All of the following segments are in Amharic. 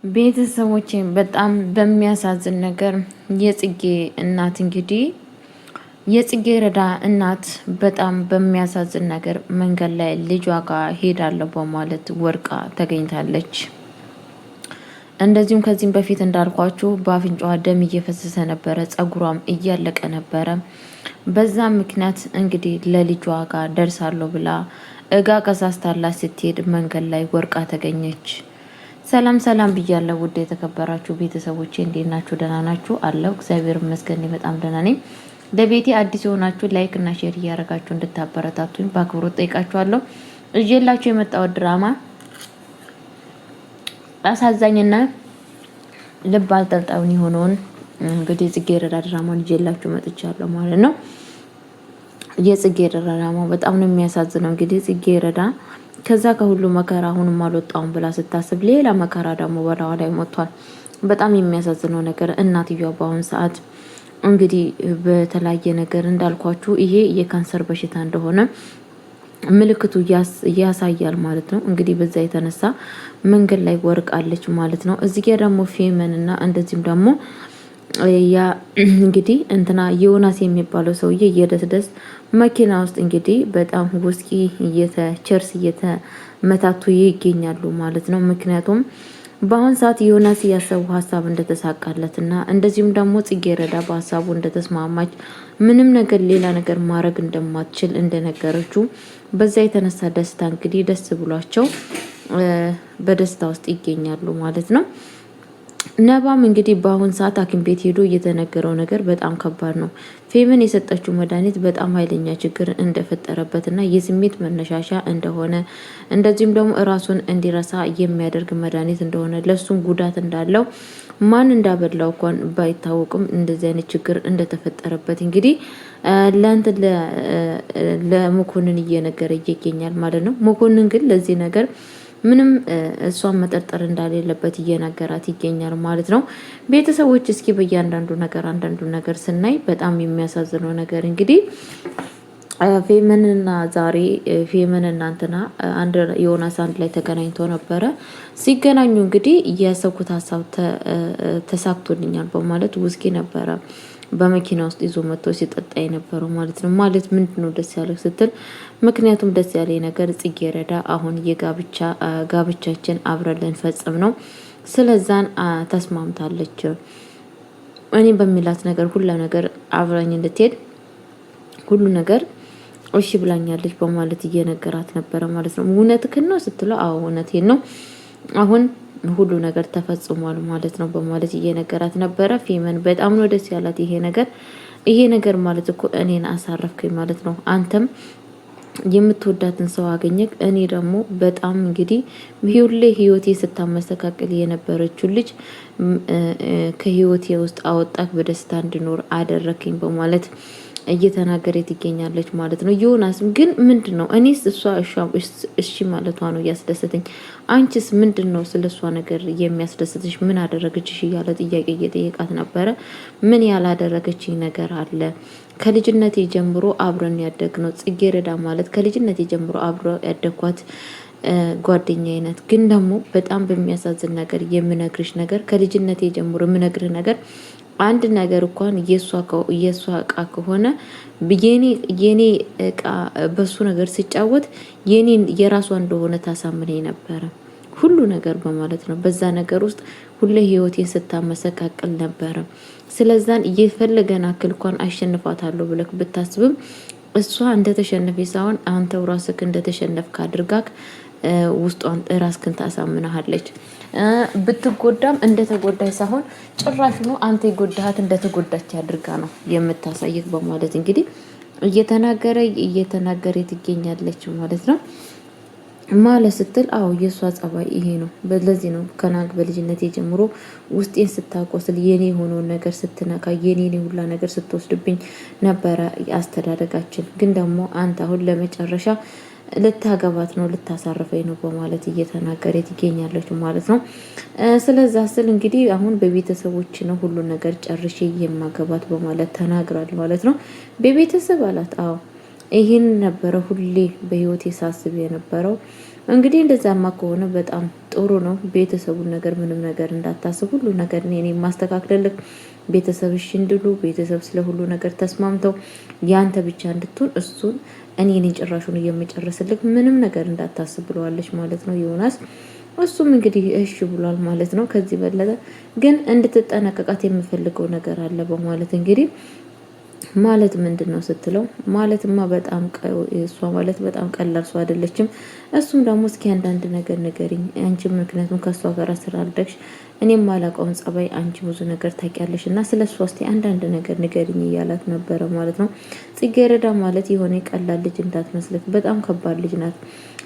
ቤተሰቦቼ በጣም በሚያሳዝን ነገር የጽጌ እናት እንግዲህ የጽጌረዳ እናት በጣም በሚያሳዝን ነገር መንገድ ላይ ልጇ ጋር ሄዳለሁ በማለት ወርቃ ተገኝታለች። እንደዚሁም ከዚህም በፊት እንዳልኳችሁ በአፍንጫዋ ደም እየፈሰሰ ነበረ፣ ጸጉሯም እያለቀ ነበረ። በዛ ምክንያት እንግዲህ ለልጇ ጋር ደርሳለሁ ብላ እጋ ቀሳስታላት ስትሄድ መንገድ ላይ ወርቃ ተገኘች። ሰላም ሰላም ብያለሁ። ውድ የተከበራችሁ ቤተሰቦቼ እንዴት ናችሁ? ደህና ናችሁ? አለሁ እግዚአብሔር ይመስገን በጣም ደህና ነኝ። ለቤቴ አዲስ የሆናችሁ ላይክ እና ሼር እያደረጋችሁ እንድታበረታቱኝ በአክብሮት ጠይቃችኋለሁ። እጄላችሁ የመጣው ድራማ አሳዛኝና ልብ አንጠልጣዩን የሆነውን እንግዲህ ጽጌረዳ ድራማን እጄላችሁ መጥቻለሁ ማለት ነው። የጽጌረዳ ድራማ በጣም ነው የሚያሳዝነው። እንግዲህ ጽጌረዳ ከዛ ከሁሉ መከራ አሁንም አልወጣውም ብላ ስታስብ ሌላ መከራ ደግሞ በላዋ ላይ ሞቷል። በጣም የሚያሳዝነው ነገር እናትየዋ በአሁን ሰዓት እንግዲህ በተለያየ ነገር እንዳልኳችሁ ይሄ የካንሰር በሽታ እንደሆነ ምልክቱ ያሳያል ማለት ነው። እንግዲህ በዛ የተነሳ መንገድ ላይ ወርቃለች ማለት ነው። እዚህ ጋር ደግሞ ፌመንና እንደዚህም ደግሞ ያ እንግዲህ እንትና ዮናስ የሚባለው ሰውዬ እየደስደስ መኪና ውስጥ እንግዲህ በጣም ውስኪ ቸርስ እየተመታቱ ይገኛሉ ማለት ነው። ምክንያቱም በአሁን ሰዓት ዮናስ ያሰቡ ሀሳብ እንደተሳካለት እና እንደዚሁም ደግሞ ጽጌረዳ በሀሳቡ እንደተስማማች ምንም ነገር ሌላ ነገር ማድረግ እንደማትችል እንደነገረችው በዛ የተነሳ ደስታ እንግዲህ ደስ ብሏቸው በደስታ ውስጥ ይገኛሉ ማለት ነው። ነባም እንግዲህ በአሁን ሰዓት ሐኪም ቤት ሄዶ እየተነገረው ነገር በጣም ከባድ ነው። ፌመን የሰጠችው መድኃኒት በጣም ኃይለኛ ችግር እንደፈጠረበትና የስሜት መነሻሻ እንደሆነ እንደዚሁም ደግሞ እራሱን እንዲረሳ የሚያደርግ መድኃኒት እንደሆነ ለሱም ጉዳት እንዳለው ማን እንዳበላው እንኳን ባይታወቅም እንደዚህ አይነት ችግር እንደተፈጠረበት እንግዲህ ለመኮንን እየነገረ ይገኛል ማለት ነው። መኮንን ግን ለዚህ ነገር ምንም እሷን መጠርጠር እንዳሌለበት እየነገራት ይገኛል ማለት ነው። ቤተሰቦች እስኪ በእያንዳንዱ ነገር አንዳንዱ ነገር ስናይ በጣም የሚያሳዝነው ነገር እንግዲህ ፌመንና ዛሬ ፌመንና እንትና አንድ ዮናስ አንድ ላይ ተገናኝተው ነበረ። ሲገናኙ እንግዲህ ያሰብኩት ሀሳብ ተሳክቶልኛል በማለት ውስኪ ነበረ በመኪና ውስጥ ይዞ መጥቶ ሲጠጣ የነበረው ማለት ነው። ማለት ምንድነው ደስ ያለው ስትል ምክንያቱም ደስ ያለ ነገር ጽጌረዳ አሁን ጋብቻችን አብረን ልንፈጽም ነው፣ ስለዛን ተስማምታለች። እኔ በሚላት ነገር ሁሉ ነገር አብረኝ እንድትሄድ ሁሉ ነገር እሺ ብላኛለች በማለት እየነገራት ነበረ ማለት ነው። እውነትህን ነው ስትለው አዎ እውነቴን ነው አሁን ሁሉ ነገር ተፈጽሟል ማለት ነው በማለት እየነገራት ነበረ። ፌመን በጣም ነው ደስ ያላት ይሄ ነገር ማለት እኮ እኔን አሳረፍከኝ ማለት ነው። አንተም የምትወዳትን ሰው አገኘክ፣ እኔ ደግሞ በጣም እንግዲህ ህይወቴ ስታመስተካከል የነበረችው ልጅ ከህይወቴ ውስጥ አወጣክ፣ በደስታ እንድኖር አደረከኝ በማለት እየተናገረ ትገኛለች ማለት ነው። ዮናስም ግን ምንድነው እኔስ እሷ እሺ ማለቷ ነው ያስደሰተኝ፣ አንቺስ ምንድነው ስለሷ ነገር የሚያስደስትሽ? ምን አደረገችሽ? እያለ ጥያቄ እየጠየቃት ነበረ። ምን ያላደረገችኝ ነገር አለ? ከልጅነቴ ጀምሮ አብረን ያደግነው ጽጌረዳ ማለት ከልጅነቴ ጀምሮ አብሮ ያደግኳት ጓደኛዬ ናት። ግን ደግሞ በጣም በሚያሳዝን ነገር የምነግርሽ ነገር ከልጅነቴ ጀምሮ የምነግርህ ነገር አንድ ነገር እንኳን የሷ እቃ ከሆነ የኔ እቃ በሱ ነገር ሲጫወት የራሷ እንደሆነ ታሳምነኝ ነበረ ሁሉ ነገር በማለት ነው። በዛ ነገር ውስጥ ሁሌ ህይወቴን ስታመሰቃቅል ነበረ። ስለዛን እየፈለገን አክል እንኳን አሸንፋታለሁ ብለክ ብታስብም እሷ እንደተሸነፈ ሳይሆን አንተው ራስክ እንደተሸነፍክ አድርጋክ ውስጧን ራስክን ታሳምናለች። ብትጎዳም እንደተጎዳይ ሳይሆን ጭራሽ ነው አንተ የጎዳሃት እንደተጎዳች አድርጋ ነው የምታሳየት በማለት እንግዲህ እየተናገረ ትገኛለች ማለት ነው። ማለት ስትል አዎ የሷ ጸባይ ይሄ ነው። በለዚህ ነው ከናግ በልጅነቴ ጀምሮ ውስጤን ስታቆስል የኔ የሆነውን ነገር ስትነካ የኔ ሁላ ነገር ስትወስድብኝ ነበረ አስተዳደጋችን። ግን ደግሞ አንተ አሁን ለመጨረሻ ልታገባት ነው ልታሳርፈኝ ነው በማለት እየተናገረ ትገኛለች ማለት ነው። ስለዛ ስል እንግዲህ አሁን በቤተሰቦች ነው ሁሉ ነገር ጨርሼ የማገባት በማለት ተናግራል ማለት ነው። በቤተሰብ አላት። አዎ ይሄን ነበረ ሁሌ በህይወቴ ሳስብ የነበረው እንግዲህ እንደዛማ ከሆነ በጣም ጥሩ ነው። ቤተሰቡን ነገር ምንም ነገር እንዳታስብ፣ ሁሉ ነገር እኔ ማስተካከልልክ ቤተሰብሽ እንድሉ ቤተሰብ ስለ ሁሉ ነገር ተስማምተው ያንተ ብቻ እንድትሆን እሱን እኔ ጭራሹን እየምጨርስልክ ምንም ነገር እንዳታስብ ብለዋለች ማለት ነው ዮናስ። እሱም እንግዲህ እሺ ብሏል ማለት ነው። ከዚህ በለጠ ግን እንድትጠነቀቃት የምፈልገው ነገር አለ በማለት እንግዲህ ማለት ምንድን ነው ስትለው፣ ማለትማ በጣም እሷ ማለት በጣም ቀላል ሰው አይደለችም። እሱም ደግሞ እስኪ አንዳንድ ነገር ንገሪኝ አንቺ፣ ምክንያቱም ከእሷ ጋር ስላልደግሽ እኔም ማላውቀውን ጸባይ አንቺ ብዙ ነገር ታውቂያለሽ እና ስለ እሷ እስኪ አንዳንድ ነገር ንገሪኝ እያላት ነበረ ማለት ነው። ጽጌረዳ ማለት የሆነ ቀላል ልጅ እንዳትመስለት፣ በጣም ከባድ ልጅ ናት።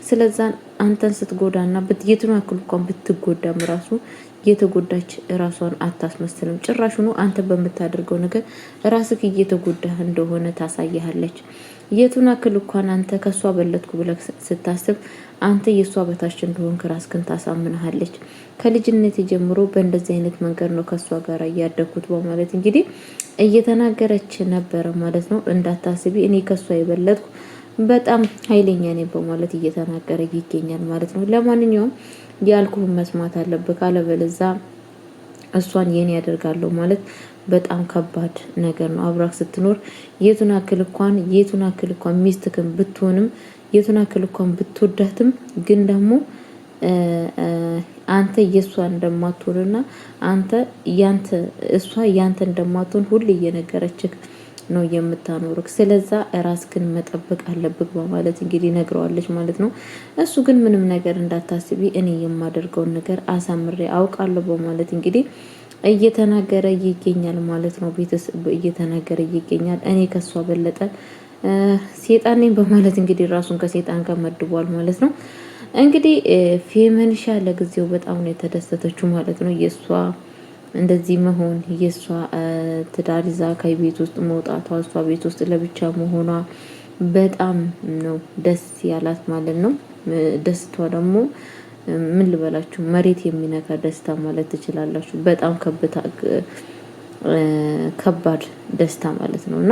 ስለዛ አንተን ስትጎዳና የቱን ያክል እንኳን ብትጎዳም ራሱ እየተጎዳች ራሷን አታስመስልም። ጭራሹኑ አንተ በምታደርገው ነገር ራስህ እየተጎዳህ እንደሆነ ታሳያለች። የቱን ያክል እንኳን አንተ ከሷ በለጥኩ ብለህ ስታስብ አንተ የሷ በታች እንደሆንክ ራስህን ታሳምናለች። ከልጅነት ጀምሮ በእንደዚህ አይነት መንገድ ነው ከሷ ጋር እያደግኩት በማለት እንግዲህ እየተናገረች ነበረ ማለት ነው። እንዳታስቢ እኔ ከሷ የበለጥኩ በጣም ኃይለኛ ነኝ በማለት እየተናገረ ይገኛል ማለት ነው። ለማንኛውም ያልኩህን መስማት አለብህ፣ ካለበለዛ እሷን የኔ ያደርጋለሁ ማለት በጣም ከባድ ነገር ነው። አብራክ ስትኖር የቱን ያክል እንኳን ሚስትክን ብትሆንም የቱን ያክል እንኳን ብትወዳትም ግን ደግሞ አንተ የእሷ እንደማትሆንና እሷ ያንተ እንደማትሆን ሁሌ እየነገረችህ ነው የምታኖርክ። ስለዛ ራስክን መጠበቅ አለብክ በማለት እንግዲህ ነግረዋለች ማለት ነው። እሱ ግን ምንም ነገር እንዳታስቢ እኔ የማደርገውን ነገር አሳምሬ አውቃለሁ በማለት እንግዲህ እየተናገረ ይገኛል ማለት ነው። ቤተሰብ እየተናገረ ይገኛል። እኔ ከሷ በለጠ ሴጣን ነኝ በማለት እንግዲህ ራሱን ከሴጣን ጋር መድቧል ማለት ነው። እንግዲህ ፌመንሻ ለጊዜው በጣም ነው የተደሰተችው ማለት ነው። የሷ እንደዚህ መሆን የሷ ትዳር ይዛ ከቤት ውስጥ መውጣቷ እሷ ቤት ውስጥ ለብቻ መሆኗ በጣም ነው ደስ ያላት ማለት ነው። ደስቷ ደግሞ ምን ልበላችሁ መሬት የሚነካ ደስታ ማለት ትችላላችሁ። በጣም ከባድ ደስታ ማለት ነውና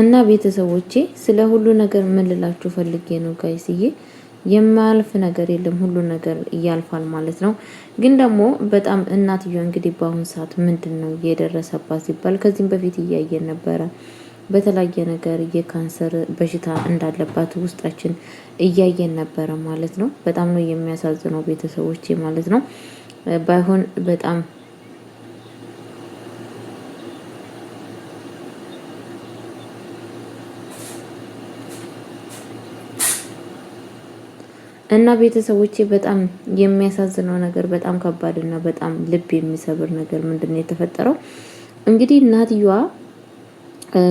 እና ቤተሰቦቼ ስለ ሁሉ ነገር ምን ልላችሁ ፈልጌ ነው ጋይስዬ፣ የማያልፍ ነገር የለም፣ ሁሉ ነገር ያልፋል ማለት ነው። ግን ደግሞ በጣም እናትየው እንግዲህ በአሁን ሰዓት ምንድነው የደረሰባት ሲባል ከዚህም በፊት እያየን ነበረ። በተለያየ ነገር የካንሰር በሽታ እንዳለባት ውስጣችን እያየን ነበረ ማለት ነው። በጣም ነው የሚያሳዝነው ቤተሰቦቼ ማለት ነው። ባይሆን በጣም እና ቤተሰቦቼ በጣም የሚያሳዝነው ነገር በጣም ከባድ እና በጣም ልብ የሚሰብር ነገር ምንድነው የተፈጠረው? እንግዲህ እናትየዋ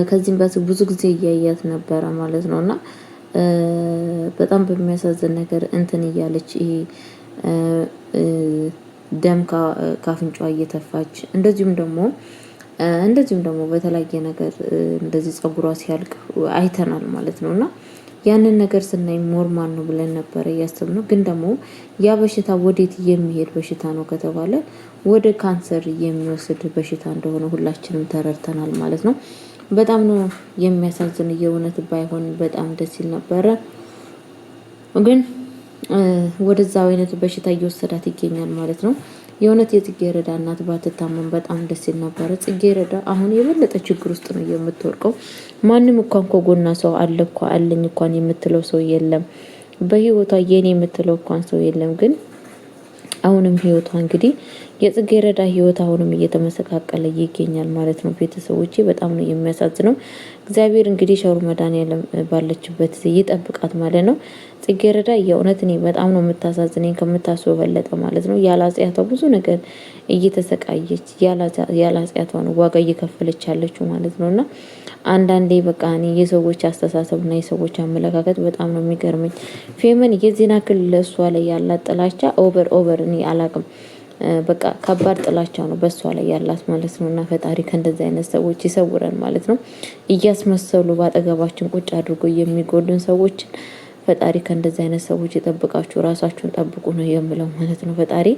ከዚህም ብዙ ጊዜ እያያት ነበረ ማለት ነውና በጣም በሚያሳዝን ነገር እንትን እያለች ይሄ ደም ካፍንጫዋ እየተፋች እንደዚሁም ደግሞ በተለያየ ነገር እንደዚህ ጸጉሯ ሲያልቅ አይተናል ማለት ነውና ያንን ነገር ስናይ ኖርማል ነው ብለን ነበረ ያሰብነው። ግን ደግሞ ያ በሽታ ወዴት የሚሄድ በሽታ ነው ከተባለ ወደ ካንሰር የሚወስድ በሽታ እንደሆነ ሁላችንም ተረድተናል ማለት ነው። በጣም ነው የሚያሳዝን። የእውነት ባይሆን በጣም ደስ ይል ነበረ፣ ግን ወደዛ አይነት በሽታ እየወሰዳት ይገኛል ማለት ነው። የእውነት የጽጌረዳ እናት ባትታመም በጣም ደስ ይል ነበረ። ጽጌረዳ አሁን የበለጠ ችግር ውስጥ ነው የምትወርቀው። ማንም እንኳን ከጎና ሰው አለ እኮ አለኝ እንኳን የምትለው ሰው የለም። በህይወቷ የኔ የምትለው እንኳን ሰው የለም። ግን አሁንም ህይወቷ እንግዲህ የጽጌረዳ ህይወት አሁንም እየተመሰቃቀለ ይገኛል ማለት ነው። ቤተሰቦቼ በጣም ነው የሚያሳዝነው። እግዚአብሔር እንግዲህ ሸሩ መድኃኒዓለም ባለችበት ይጠብቃት ማለት ነው። ጽጌረዳ የእውነት እኔ በጣም ነው የምታሳዝነኝ ከምታስበው በለጠ ማለት ነው። ያላጽያቷ ብዙ ነገር እየተሰቃየች ያላጽያቷ ነው ዋጋ እየከፈለች ያለችው ማለት ነውና አንዳንዴ በቃ እኔ የሰዎች አስተሳሰብና የሰዎች አመለካከት በጣም ነው የሚገርመኝ። ፌመን የዚህን ያክል ለእሷ ላይ ያላት ጥላቻ ኦቨር እኔ አላቅም። በቃ ከባድ ጥላቻ ነው በሷ ላይ ያላት ማለት ነው። እና ፈጣሪ ከእንደዚህ አይነት ሰዎች ይሰውረን ማለት ነው። እያስመሰሉ ባጠገባችን ቁጭ አድርጎ የሚጎዱን ሰዎችን ፈጣሪ ከእንደዚህ አይነት ሰዎች ይጠብቃችሁ፣ ራሳችሁን ጠብቁ ነው የምለው ማለት ነው። ፈጣሪ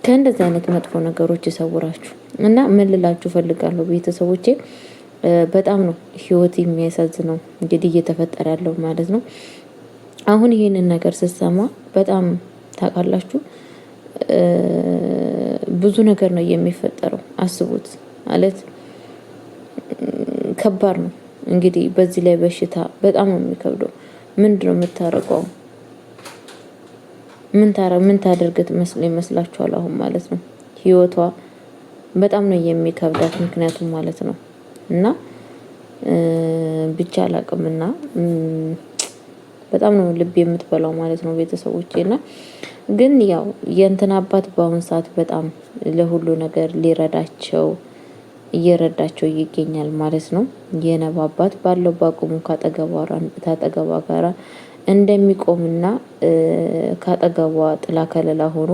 ከእንደዚህ አይነት መጥፎ ነገሮች ይሰውራችሁ። እና ምን ልላችሁ ፈልጋለሁ ቤተሰቦቼ፣ በጣም ነው ህይወት የሚያሳዝነው እንግዲህ እየተፈጠረ ያለው ማለት ነው። አሁን ይሄንን ነገር ስትሰማ በጣም ታውቃላችሁ ብዙ ነገር ነው የሚፈጠረው። አስቡት ማለት ከባድ ነው። እንግዲህ በዚህ ላይ በሽታ በጣም ነው የሚከብደው። ምንድነው የምታረገው? ምን ታደርግ ይመስላችኋል? አሁን ማለት ነው ህይወቷ በጣም ነው የሚከብዳት። ምክንያቱም ማለት ነው እና ብቻ አላቅምና በጣም ነው ልብ የምትበላው ማለት ነው ቤተሰቦቼና ግን ያው የእንትን አባት በአሁን ሰዓት በጣም ለሁሉ ነገር እየረዳቸው ይገኛል ማለት ነው። የነባ አባት ባለው ባቁሙ ካጠገቧ ጋራ እንደሚቆምና ካጠገቧ ጥላ ከለላ ሆኖ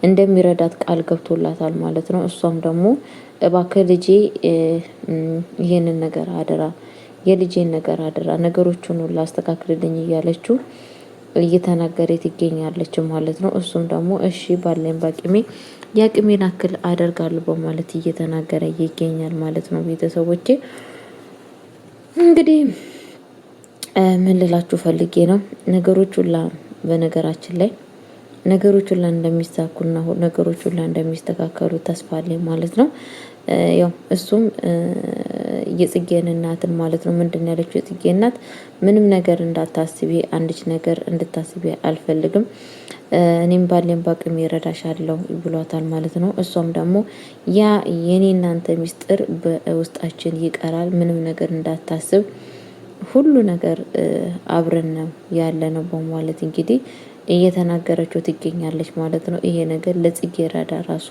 እንደሚረዳት ቃል ገብቶላታል ማለት ነው። እሷም ደግሞ እባክህ ልጄ ይሄንን ነገር አደራ፣ የልጄን ነገር አደራ፣ ነገሮቹን ሁሉ አስተካክልልኝ እያለችው እየተናገረ ትገኛለች ማለት ነው። እሱም ደግሞ እሺ ባለኝ ባቅሜ የአቅሜን አክል አደርጋለሁ በማለት እየተናገረ ይገኛል ማለት ነው። ቤተሰቦቼ እንግዲህ ምን ልላችሁ ፈልጌ ነው፣ ነገሮች ሁላ በነገራችን ላይ ነገሮች ሁላ እንደሚሳኩና ነገሮች ሁላ እንደሚስተካከሉ ተስፋ አለኝ ማለት ነው። ያው እሱም የጽጌን እናትን ማለት ነው ምንድን ያለችው የጽጌ እናት ምንም ነገር እንዳታስቢ፣ አንድች ነገር እንድታስቢ አልፈልግም፣ እኔም ባሌን ባቅም ይረዳሻለሁ ብሏታል ማለት ነው። እሷም ደግሞ ያ የኔ እናንተ ሚስጥር በውስጣችን ይቀራል፣ ምንም ነገር እንዳታስብ፣ ሁሉ ነገር አብረን ነው ያለ ነው በማለት እንግዲህ እየተናገረችው ትገኛለች ማለት ነው። ይሄ ነገር ለጽጌረዳ ራሱ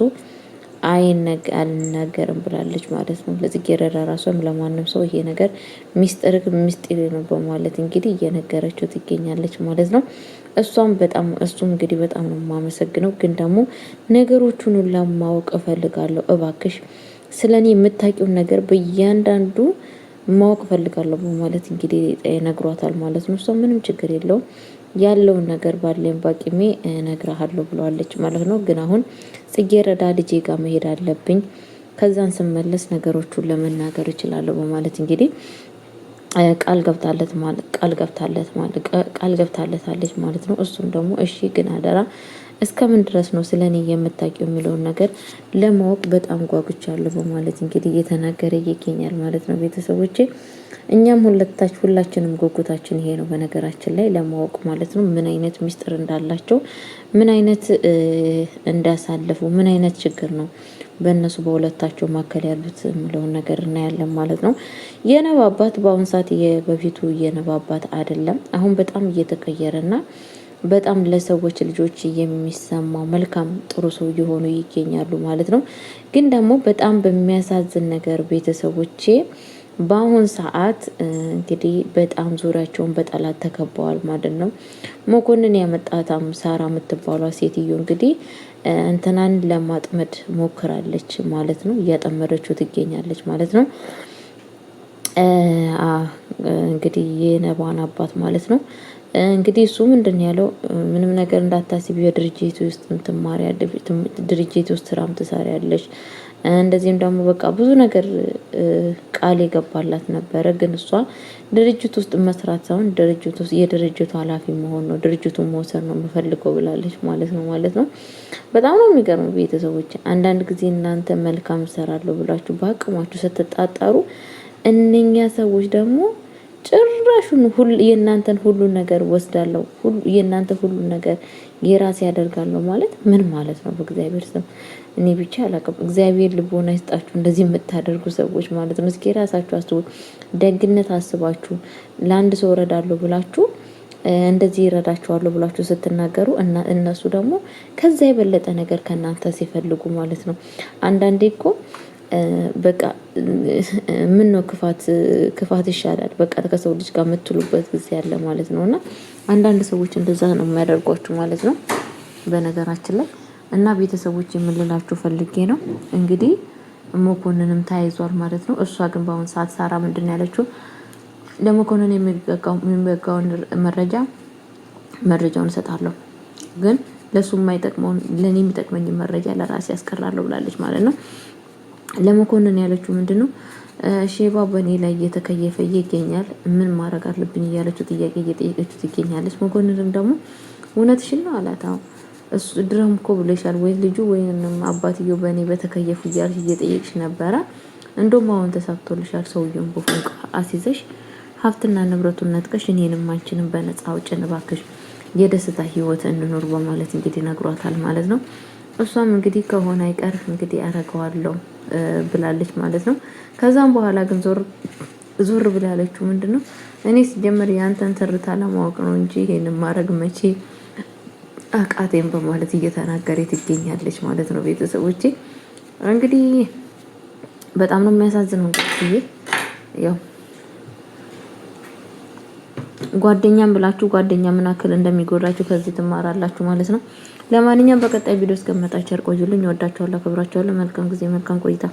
አልናገርም ብላለች ማለት ነው። ለጽጌረዳ ራሷም ለማንም ሰው ይሄ ነገር ሚስጥር ነው በማለት እንግዲህ እየነገረችው ትገኛለች ማለት ነው። እሱም እንግዲህ በጣም ነው የማመሰግነው፣ ግን ደግሞ ነገሮቹን ሁላ ማወቅ እፈልጋለሁ፣ እባክሽ ስለኔ የምታውቂውን ነገር በእያንዳንዱ ማወቅ እፈልጋለሁ በማለት እንግዲህ ነግሯታል ማለት ነው። እሷ ምንም ችግር የለውም ያለውን ነገር ባለኝ ባቂሜ እነግርሃለሁ ብለዋለች ማለት ነው። ግን አሁን ጽጌረዳ ልጄ ጋር መሄድ አለብኝ፣ ከዛን ስመለስ ነገሮቹን ለመናገር እችላለሁ በማለት እንግዲህ ቃል ገብታለታለች ማለት ነው። እሱም ደግሞ እሺ ግን አደራ እስከምን ድረስ ነው ስለኔ የምታውቂው የሚለውን ነገር ለማወቅ በጣም ጓጉቻለሁ በማለት እንግዲህ እየተናገረ ይገኛል ማለት ነው። ቤተሰቦቼ እኛም ሁላችንም ጉጉታችን ይሄ ነው በነገራችን ላይ ለማወቅ ማለት ነው። ምን አይነት ሚስጥር እንዳላቸው፣ ምን አይነት እንዳሳለፉ፣ ምን አይነት ችግር ነው በእነሱ በሁለታቸው መካከል ያሉት የሚለውን ነገር እናያለን ማለት ነው። የነባ አባት በአሁን ሰዓት በፊቱ የነባ አባት አይደለም። አሁን በጣም እየተቀየረና በጣም ለሰዎች ልጆች የሚሰማው መልካም ጥሩ ሰው እየሆኑ ይገኛሉ ማለት ነው። ግን ደግሞ በጣም በሚያሳዝን ነገር ቤተሰቦቼ በአሁን ሰዓት እንግዲህ በጣም ዙሪያቸውን በጠላት ተከበዋል ማለት ነው። መኮንን ያመጣታም ሳራ የምትባሏ ሴትዮ እንግዲህ እንትናን ለማጥመድ ሞክራለች ማለት ነው። እያጠመደችው ትገኛለች ማለት ነው። እንግዲህ የነባን አባት ማለት ነው። እንግዲህ እሱ ምንድን ያለው ምንም ነገር እንዳታስቢ፣ በድርጅት ውስጥ ድርጅት ውስጥ ስራም ትሰሪያለሽ፣ እንደዚህም ደግሞ በቃ ብዙ ነገር ቃል የገባላት ነበረ። ግን እሷ ድርጅት ውስጥ መስራት ሳይሆን የድርጅቱ ኃላፊ መሆን ነው፣ ድርጅቱን መውሰድ ነው የምፈልገው ብላለች ማለት ነው። በጣም ነው የሚገርመው ቤተሰቦች። አንዳንድ ጊዜ እናንተ መልካም እሰራለሁ ብላችሁ በአቅማችሁ ስትጣጣሩ እነኛ ሰዎች ደግሞ ጭራሹን የእናንተን ሁሉን ነገር ወስዳለሁ፣ የእናንተ ሁሉን ነገር የራሴ ያደርጋለሁ ማለት ምን ማለት ነው? በእግዚአብሔር ስም እኔ ብቻ አላውቅም። እግዚአብሔር ልቦና ይስጣችሁ እንደዚህ የምታደርጉ ሰዎች ማለት ነው። እስኪ ራሳችሁ አስቡ። ደግነት አስባችሁ ለአንድ ሰው እረዳለሁ ብላችሁ እንደዚህ ይረዳችኋለሁ ብላችሁ ስትናገሩ እነሱ ደግሞ ከዛ የበለጠ ነገር ከእናንተ ሲፈልጉ ማለት ነው። አንዳንዴ እኮ በቃ ምን ነው ክፋት ይሻላል በቃ ከሰው ልጅ ጋር የምትሉበት ጊዜ ያለ ማለት ነው። እና አንዳንድ ሰዎች እንደዛ ነው የሚያደርጓችሁ ማለት ነው። በነገራችን ላይ እና ቤተሰቦች የምልላችሁ ፈልጌ ነው እንግዲህ መኮንንም ተያይዟል ማለት ነው። እሷ ግን በአሁን ሰዓት ሳራ ምንድን ያለችው ለመኮንን የሚበቃውን መረጃውን እሰጣለሁ፣ ግን ለሱ የማይጠቅመውን ለኔ የሚጠቅመኝ መረጃ ለራሴ ያስቀራለሁ ብላለች ማለት ነው። ለመኮንን ያለችው ምንድነው ሼባ በእኔ ላይ እየተከየፈ ይገኛል፣ ምን ማድረግ አለብኝ እያለችው ጥያቄ እየጠየቀችው ትገኛለች። መኮንንም ደግሞ እውነትሽን ነው አላት። እሱ ድረም እኮ ብለሻል ወይ ልጁ ወይንም አባትየው በእኔ በተከየፉ እያልሽ እየጠየቅሽ ነበረ። እንደውም አሁን ተሳክቶልሻል። ሰውየውን በፎንቃ አስይዘሽ ሀብትና ንብረቱን ነጥቀሽ እኔንም አንቺንም በነፃ አውጭን እባክሽ የደስታ ህይወት እንኖር በማለት እንግዲህ ነግሯታል ማለት ነው። እሷም እንግዲህ ከሆነ አይቀር እንግዲህ አረገዋለሁ ብላለች ማለት ነው። ከዛም በኋላ ግን ዞር ብላ ያለችው ምንድነው እኔ ሲጀመር ያንተን ትርታ ለማወቅ ነው እንጂ ይሄንን ማድረግ መቼ አቃቴን በማለት እየተናገረ ትገኛለች ማለት ነው። ቤተሰቦቼ እንግዲህ በጣም ነው የሚያሳዝነው። እንግዲህ ያው ጓደኛም ብላችሁ ጓደኛ ምን አክል እንደሚጎዳችሁ ከዚህ ትማራላችሁ ማለት ነው። ለማንኛውም በቀጣይ ቪዲዮ እስከመጣ ቸር ቆዩልኝ። እወዳችኋለሁ፣ አከብራችኋለሁ። መልካም ጊዜ፣ መልካም ቆይታ